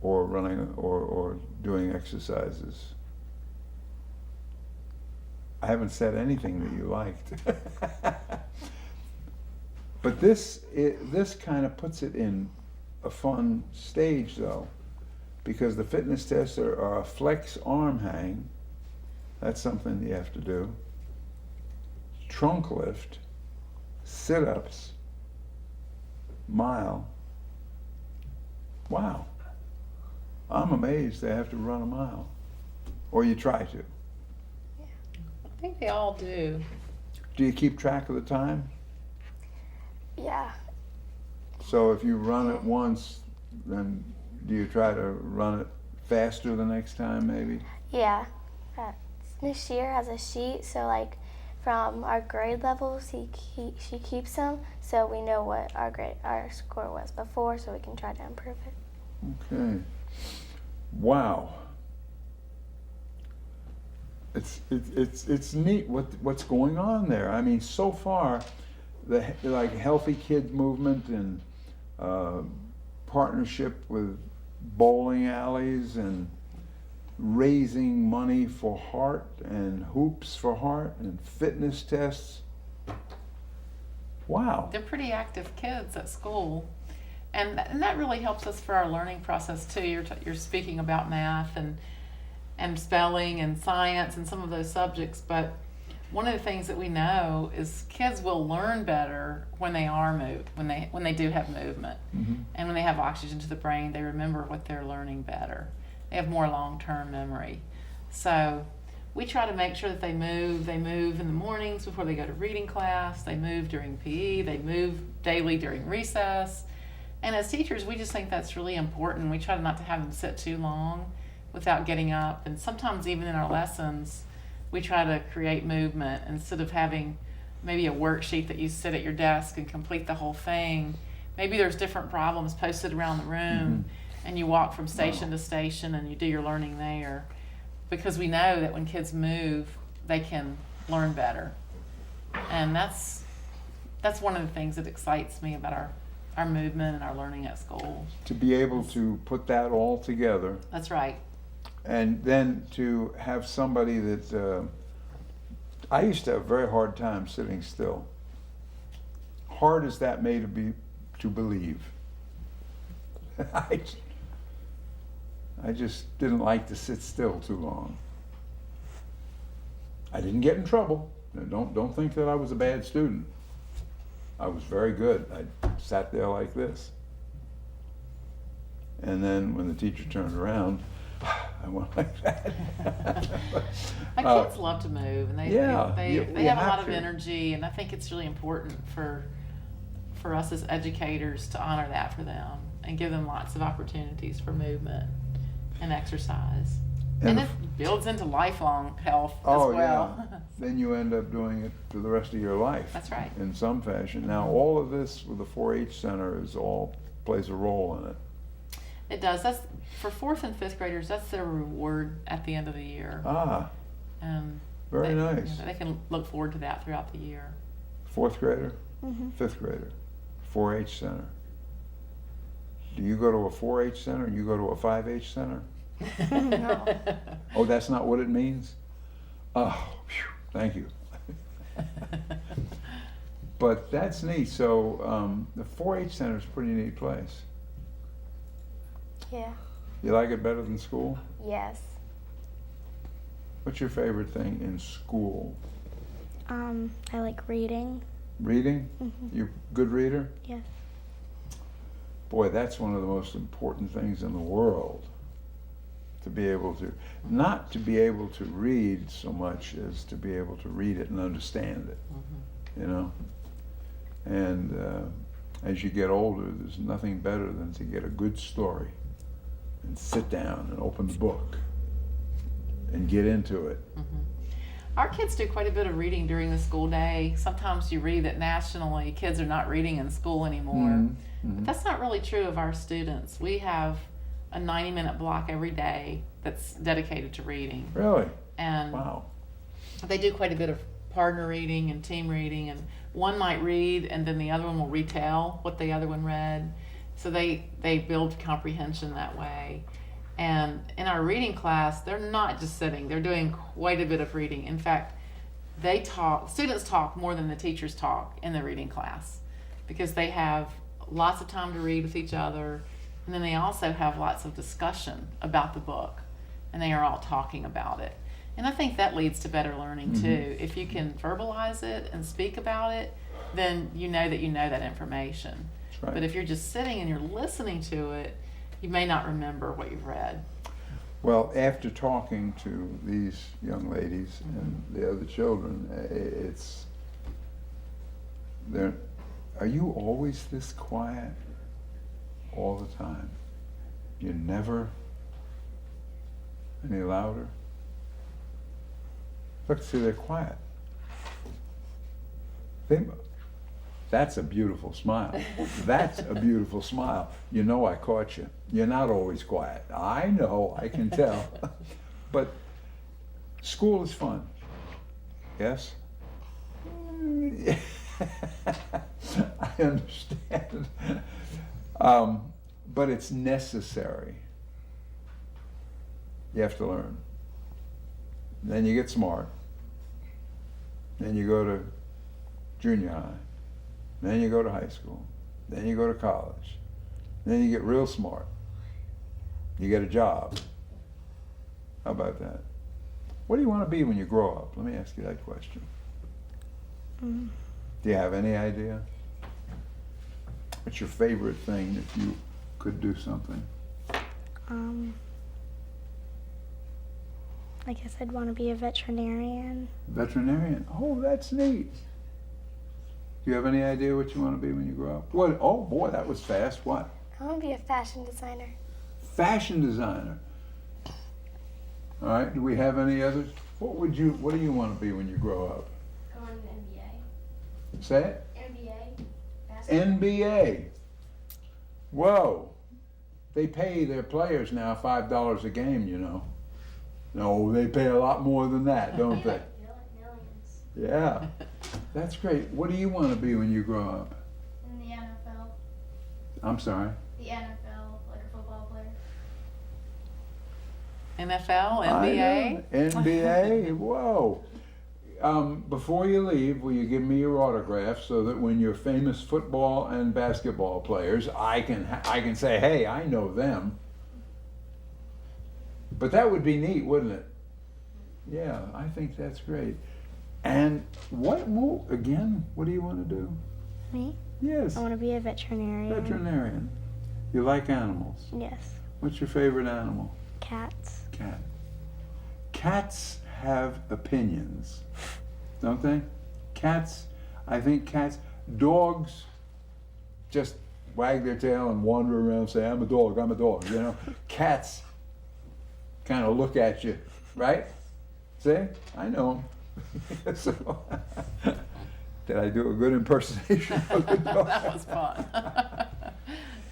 or running or doing exercises? I haven't said anything that you liked. But this kind of puts it in a fun stage, though, because the fitness tests are a flex arm hang. That's something you have to do. Trunk lift, sit-ups, mile. Wow. I'm amazed they have to run a mile. Or you try to. I think they all do. Do you keep track of the time? Yeah. So if you run it once, then do you try to run it faster the next time, maybe? Yeah. This year has a sheet, so like from our grade levels, she keeps them, so we know what our score was before, so we can try to improve it. Okay. Wow. It's neat what's going on there. I mean, so far, the Healthy Kids movement and partnership with bowling alleys and raising money for heart and hoops for heart and fitness tests. Wow. They're pretty active kids at school. And that really helps us for our learning process too. You're speaking about math and spelling and science and some of those subjects, but one of the things that we know is kids will learn better when they are moved, when they do have movement. Mm-hmm. And when they have oxygen to the brain, they remember what they're learning better. They have more long-term memory. So we try to make sure that they move. They move in the mornings before they go to reading class. They move during PE. They move daily during recess. And as teachers, we just think that's really important. We try not to have them sit too long without getting up. And sometimes even in our lessons, we try to create movement instead of having maybe a worksheet that you sit at your desk and complete the whole thing. maybe there's different problems posted around the room, and you walk from station to station and you do your learning there, because we know that when kids move, they can learn better. And that's one of the things that excites me about our movement and our learning at school. To be able to put that all together, That's right. and then to have somebody that, I used to have a very hard time sitting still. Hard as that may to believe. I just didn't like to sit still too long. I didn't get in trouble. Now, don't think that I was a bad student. I was very good. I sat there like this. And then when the teacher turned around, I went like that. My kids love to move, and they you have a lot of to. energy, and I think it's really important for us as educators to honor that for them and give them lots of opportunities for movement and exercise. And it builds into lifelong health as well. Yeah. Then you end up doing it for the rest of your life. That's right. In some fashion. Now, all of this with the 4-H Center plays a role in it. It does. That's for 4th and 5th graders. That's their reward at the end of the year. And Very nice. They can look forward to that throughout the year. 4th grader, 5th grader, 4-H Center. Do you go to a 4-H center and you go to a 5-H center? No. Oh, that's not what it means? Oh, phew, thank you. But that's neat. So the 4-H center is a pretty neat place. Yeah. You like it better than school? Yes. What's your favorite thing in school? I like reading. Reading? You a good reader? Yes. Boy, that's one of the most important things in the world. To be able to, not to be able to read so much as to be able to read it and understand it, you know? And as you get older, there's nothing better than to get a good story and sit down and open the book and get into it. Our kids do quite a bit of reading during the school day. Sometimes you read that nationally kids are not reading in school anymore. But that's not really true of our students. We have a 90-minute block every day that's dedicated to reading. Really? And Wow. they do quite a bit of partner reading and team reading, and one might read and then the other one will retell what the other one read. So they build comprehension that way. And in our reading class, they're not just sitting, they're doing quite a bit of reading. In fact, students talk more than the teachers talk in the reading class, because they have lots of time to read with each other, and then they also have lots of discussion about the book, and they are all talking about it. And I think that leads to better learning too. If you can verbalize it and speak about it, then you know that information. That's right. But if you're just sitting and you're listening to it, you may not remember what you've read. Well, after talking to these young ladies and the other children, are you always this quiet all the time? You're never any louder? Look, see, they're quiet. That's a beautiful smile. That's a beautiful smile. You know I caught you. You're not always quiet. I know, I can tell. But school is fun. Yes? I understand. But it's necessary. You have to learn. Then you get smart. Then you go to junior high. Then you go to high school. Then you go to college. Then you get real smart. You get a job. How about that? What do you want to be when you grow up? Let me ask you that question. Do you have any idea? What's your favorite thing if you could do something? I guess I'd want to be a veterinarian. Veterinarian? Oh, that's neat. Do you have any idea what you want to be when you grow up? What? Oh boy, that was fast. What? I want to be a fashion designer. Fashion designer. All right. Do we have any others? What do you want to be when you grow up? I want an MBA. Say it. MBA. NBA. Whoa. They pay their players now $5 a game, you know. No, they pay a lot more than that, don't they? Yeah. That's great. What do you want to be when you grow up? In the NFL. I'm sorry. The NFL, like a football player. NFL, I NBA. know. NBA? Whoa. Before you leave, will you give me your autograph so that when you're famous football and basketball players, I can say, hey, I know them. But that would be neat, wouldn't it? Yeah, I think that's great. And what do you want to do? Me? Yes. I want to be a veterinarian. Veterinarian. You like animals? Yes. What's your favorite animal? Cats. Cat. Cats have opinions, don't they? I think cats, dogs just wag their tail and wander around and say, I'm a dog, you know? Cats kind of look at you, right? See? I know 'em. So, did I do a good impersonation of the dog? That was fun.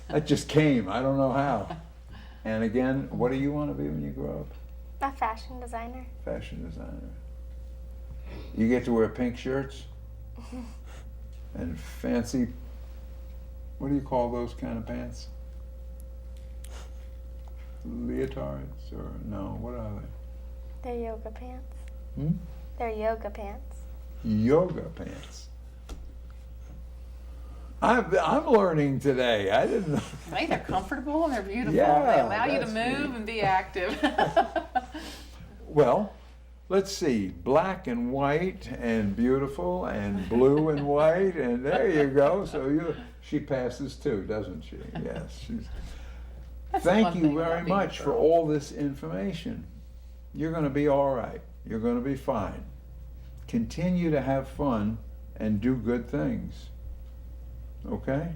That just came, I don't know how. And again, what do you want to be when you grow up? A fashion designer. Fashion designer. You get to wear pink shirts and fancy, what do you call those kind of pants? Leotards or no, what are they? They're yoga pants. Hmm? They're yoga pants. Yoga pants. I'm learning today. I didn't know. Hey, they're comfortable and they're beautiful. Yeah, They allow you to that's move neat. and be active. Well, let's see, black and white and beautiful and blue and white, and there you go. So she passes too, doesn't she? Yes. That's the Thank fun you thing about very being a much for girl. all this information. You're going to be all right. You're going to be fine. Continue to have fun and do good things. Okay?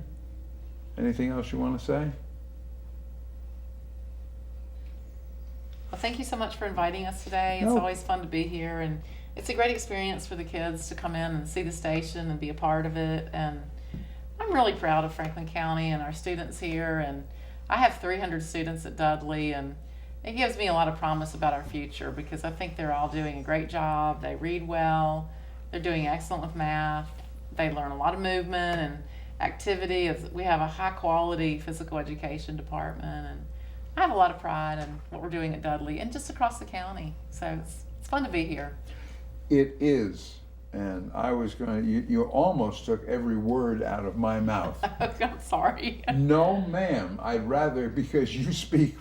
Anything else you want to say? Well, thank you so much for inviting us today. It's No. always fun to be here, and it's a great experience for the kids to come in and see the station and be a part of it. And I'm really proud of Franklin County and our students here. And I have 300 students at Dudley, and it gives me a lot of promise about our future because I think they're all doing a great job. They read well. They're doing excellent with math. They learn a lot of movement and activity. We have a high quality physical education department, and I have a lot of pride in what we're doing at Dudley and just across the county. So it's fun to be here. It is. And I was going to, you almost took every word out of my mouth. I'm sorry. No, ma'am. I'd rather, because you speak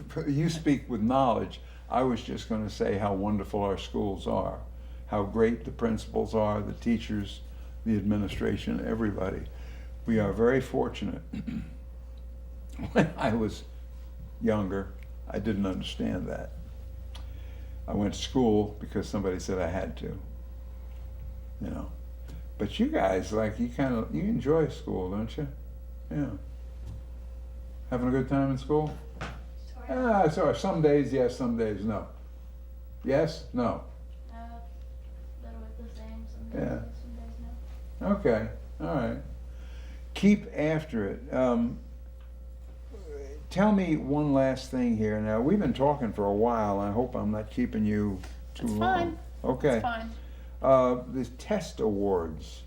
with knowledge, I was just going to say how wonderful our schools are, how great the principals are, the teachers, the administration, everybody. We are very fortunate. When I was younger, I didn't understand that. I went to school because somebody said I had to, you know. But you guys, like, you enjoy school, don't you? Yeah. Having a good time in school? Sorry, some days yes, some days no. Yes? No? Little bit the same. Some days Yeah. yes, some days no. Okay, all right. Keep after it. Tell me one last thing here. Now, we've been talking for a while. I hope I'm not keeping you too It's long. fine. Okay. It's fine. The test awards,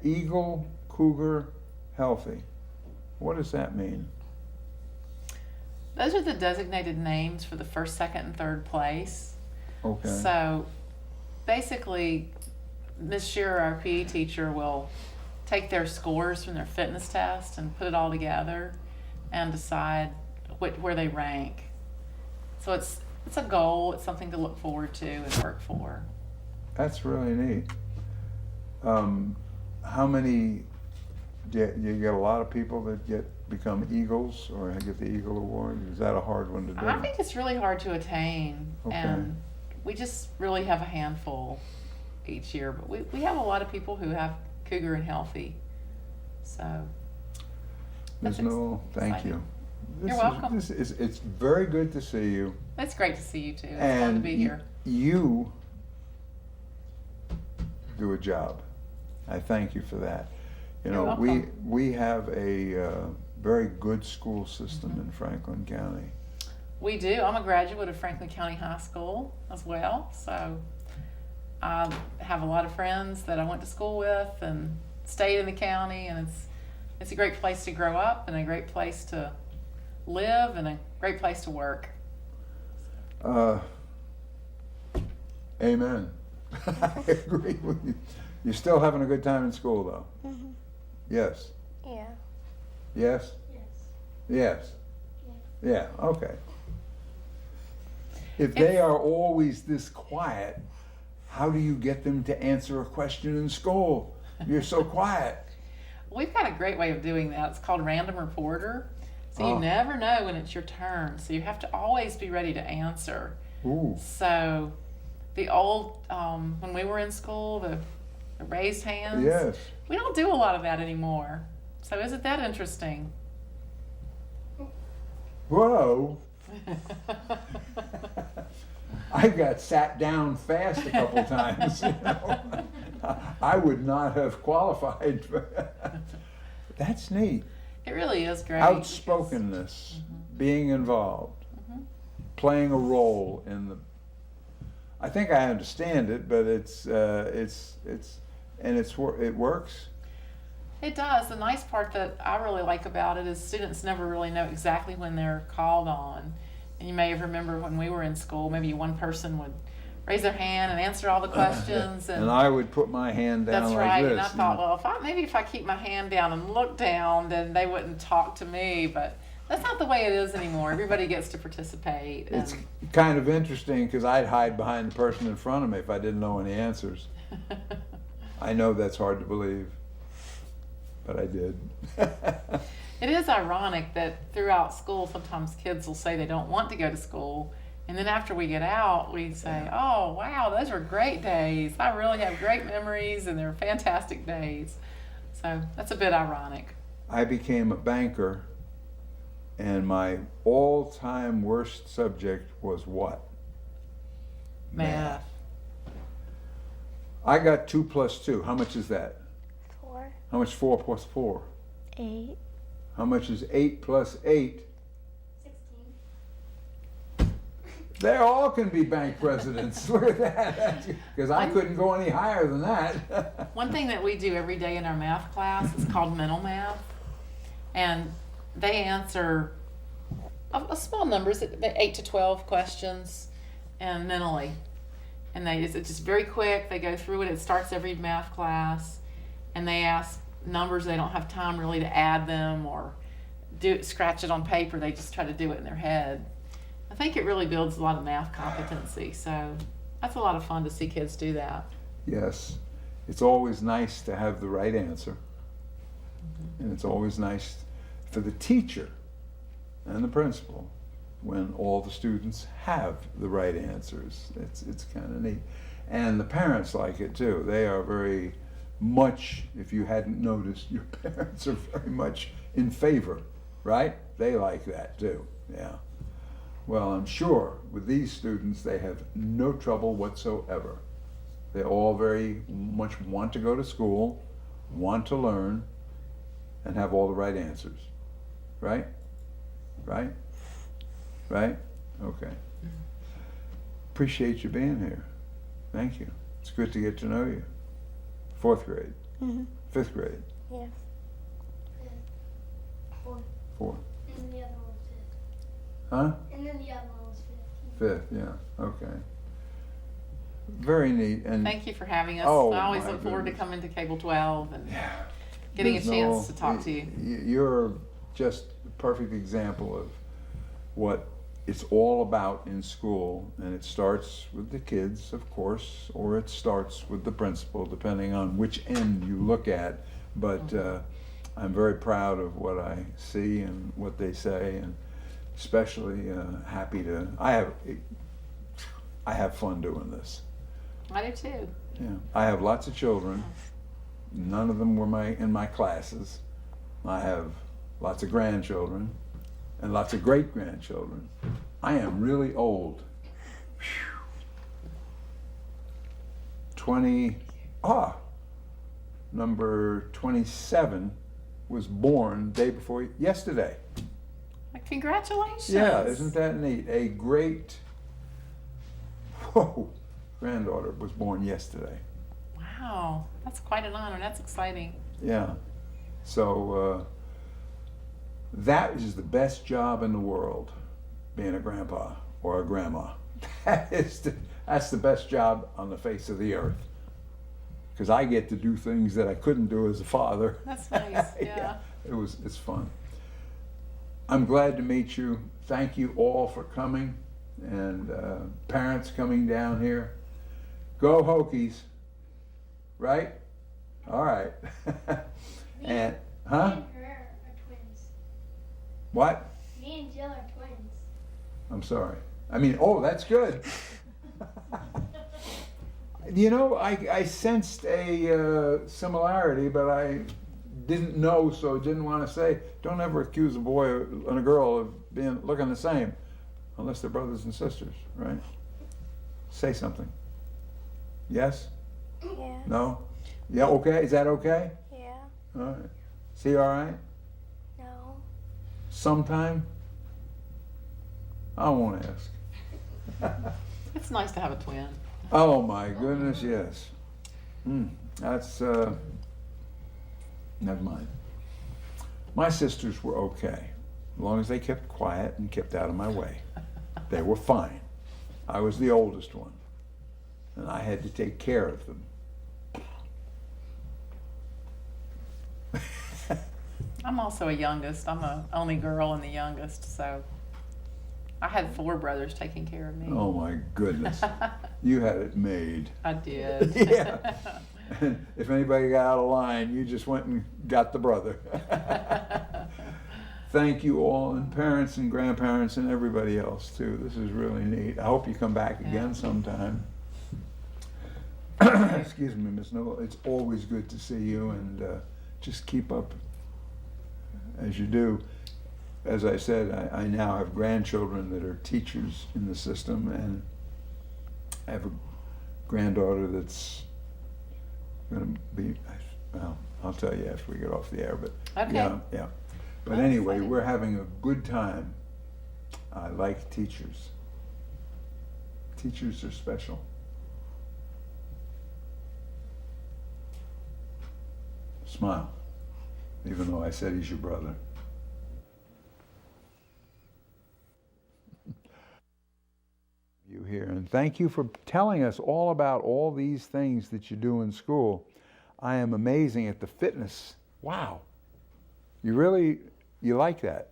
Eagle, Cougar, Healthy. What does that mean? Those are the designated names for the first, second, and third place. Okay. So basically, Ms. Shearer, our PE teacher, will take their scores from their fitness test and put it all together and decide where they rank. So it's a goal, it's something to look forward to and work for. That's really neat. How many, do you get a lot of people that become Eagles or get the Eagle Award? Is that a hard one to do? I think it's really hard to attain, Okay. and we just really have a handful each year, but we have a lot of people who have Cougar and Healthy. So Ms. that's Newell, thank exciting. you. You're welcome. It's very good to see you. It's great to see you too. It's And fun to be here. You do a job. I thank you for that. You You're know, welcome. we have a very good school system in Franklin County. We do. I'm a graduate of Franklin County High School as well, so I have a lot of friends that I went to school with and stayed in the county, and it's a great place to grow up and a great place to live and a great place to work. Amen. I agree with you. You're still having a good time in school, though? Mhm. Yes. Yeah. Yes? Yes. Yes. Yeah, okay. If they are always this quiet, how do you get them to answer a question in school? You're so quiet. We've got a great way of doing that. It's called Random Reporter. So you Oh. never know when it's your turn. So you have to always be ready to answer. Ooh. So the old, when we were in school, the raised hands, Yes. we don't do a lot of that anymore. So isn't that interesting? Whoa. I got sat down fast a couple times. You know? I would not have qualified for That's neat. It really is great. Outspokenness, being involved, playing a role in the. I think I understand it, but it works. It does. The nice part that I really like about it is students never really know exactly when they're called on. And you may remember when we were in school, maybe one person would raise their hand and answer all the questions. And I would put my hand down That's like right. this. And I you thought, know. well, if I keep my hand down and look down, then they wouldn't talk to me. But that's not the way it is anymore. Everybody gets to participate. It's kind of interesting because I'd hide behind the person in front of me if I didn't know any answers. I know that's hard to believe, but I did. It is ironic that throughout school, sometimes kids will say they don't want to go to school. And then after we get out, we say, oh, wow, those were great days. I really have great memories, and they're fantastic days. So that's a bit ironic. I became a banker, and my all-time worst subject was what? Math. I got 2 plus 2. How much is that? 4. How much 4 plus 4? 8. How much is 8 plus 8? 16. They all can be bank presidents. Look at that. Because I couldn't go any higher than that. One thing that we do every day in our math class is called mental math. And they answer a small numbers, 8 to 12 questions, and mentally. And it's just very quick. They go through it. It starts every math class. And they ask numbers. They don't have time really to add them or scratch it on paper. They just try to do it in their head. I think it really builds a lot of math competency. So that's a lot of fun to see kids do that. Yes. It's always nice to have the right answer. And it's always nice for the teacher and the principal when all the students have the right answers. It's kind of neat. And the parents like it too. They are very much, if you hadn't noticed, your parents are very much in favor, right? They like that too, yeah. Well, I'm sure with these students, they have no trouble whatsoever. They all very much want to go to school, want to learn, and have all the right answers, right? Right? Right? Okay. Appreciate you being here. Thank you. It's good to get to know you. 4th grade. 5th grade. Yes. 4. And the other one was 5th. Huh? And then the other one was 5th, yeah. Okay. Very neat. And Thank you for having us. Oh, I always my look forward to goodness. coming to Cable 12 and yeah, getting a there's chance to talk to you. You're just a perfect example of what it's all about in school, and it starts with the kids, of course, or it starts with the principal, depending on which end you look at. But I'm very proud of what I see and what they say, and especially happy to. I have fun doing this. I do too. Yeah, I have lots of children. None of them were in my classes. I have lots of grandchildren and lots of great-grandchildren. I am really old. 20, number 27 was born day before yesterday. Congratulations. Yeah, isn't that neat? A great, granddaughter was born yesterday. Wow, that's quite an honor. That's exciting. Yeah. So that is the best job in the world, being a grandpa or a grandma. That's the best job on the face of the earth. Because I get to do things that I couldn't do as a father. That's nice, yeah. It's fun. I'm glad to meet you. Thank you all for coming, and parents coming down here. Go Hokies, right? All right. And, huh? Me and her are twins. What? Me and Jill are twins. I'm sorry. I mean, oh, that's good. You know, I sensed a similarity, but I didn't know, so didn't want to say. Don't ever accuse a boy and a girl of looking the same, unless they're brothers and sisters, right? Say something. Yes? Yeah. No? Yeah, okay? Is that okay? Yeah. All right. See, all right? No. Sometime? I won't ask. It's nice to have a twin. Oh my goodness, yes. That's, never mind. My sisters were okay, as long as they kept quiet and kept out of my way. They were fine. I was the oldest one, and I had to take care of them. I'm also a youngest. I'm a only girl and the youngest, so I had 4 brothers taking care of me. Oh my goodness. You had it made. I did. Yeah. And if anybody got out of line, you just went and got the brother. Thank you all, and parents and grandparents and everybody else too. This is really neat. I hope you come back again sometime. Excuse me, Miss Noel. It's always good to see you, and just keep up as you do. As I said, I now have grandchildren that are teachers in the system, and I have a granddaughter that's going to be, well, I'll tell you after we get off the air, but Okay. yeah. But Well, anyway, exciting. we're having a good time. I like teachers. Teachers are special. Smile, even though I said he's your brother. You here, and thank you for telling us all about all these things that you do in school. I am amazing at the fitness. Wow. You like that?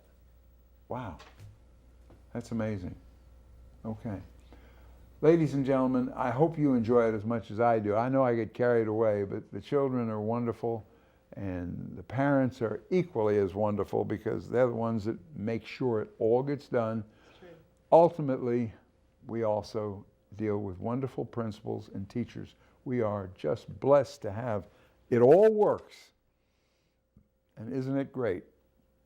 Wow. That's amazing. Okay. Ladies and gentlemen, I hope you enjoy it as much as I do. I know I get carried away, but the children are wonderful, and the parents are equally as wonderful because they're the ones that make sure it all gets done. Ultimately, we also deal with wonderful principals and teachers. We are just blessed to have it all works. And isn't it great?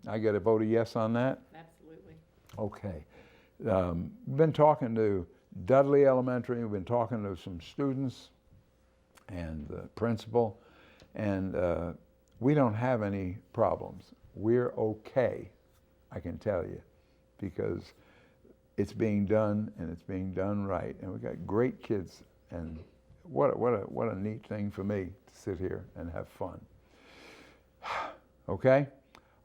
I get a vote of yes on that? Absolutely. Okay. We've been talking to Dudley Elementary. We've been talking to some students and the principal, and we don't have any problems. We're okay, I can tell you, because it's being done, and it's being done right, and we've got great kids, and what a neat thing for me to sit here and have fun. Okay?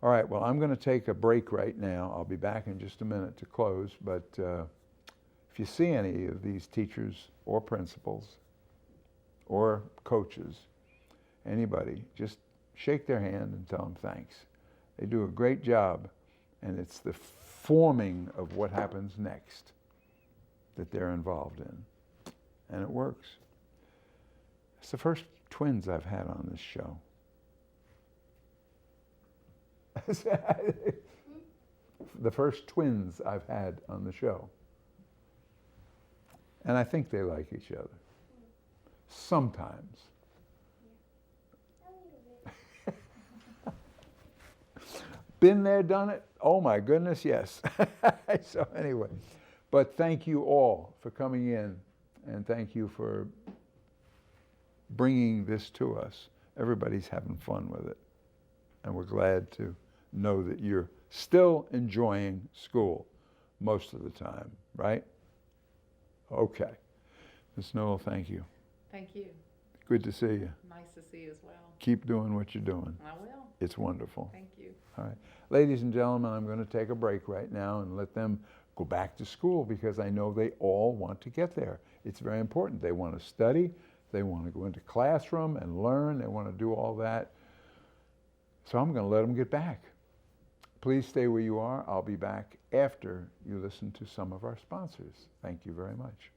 All right, well, I'm going to take a break right now. I'll be back in just a minute to close, but if you see any of these teachers or principals or coaches, anybody, just shake their hand and tell them thanks. They do a great job, and it's the forming of what happens next that they're involved in, and it works. It's the first twins I've had on this show. The first twins I've had on the show. And I think they like each other. Sometimes. Been there, done it? Oh my goodness, yes. So anyway, but thank you all for coming in, and thank you for bringing this to us. Everybody's having fun with it. and we're glad to know that you're still enjoying school most of the time, right? Okay. Ms. Newell, thank you. Thank you. Good to see you. Nice to see you as well. Keep doing what you're doing. I will. It's wonderful. Thank you. All right. Ladies and gentlemen, I'm going to take a break right now and let them go back to school because I know they all want to get there. It's very important. They want to study. They want to go into classroom and learn. They want to do all that. So I'm going to let them get back. Please stay where you are. I'll be back after you listen to some of our sponsors. Thank you very much.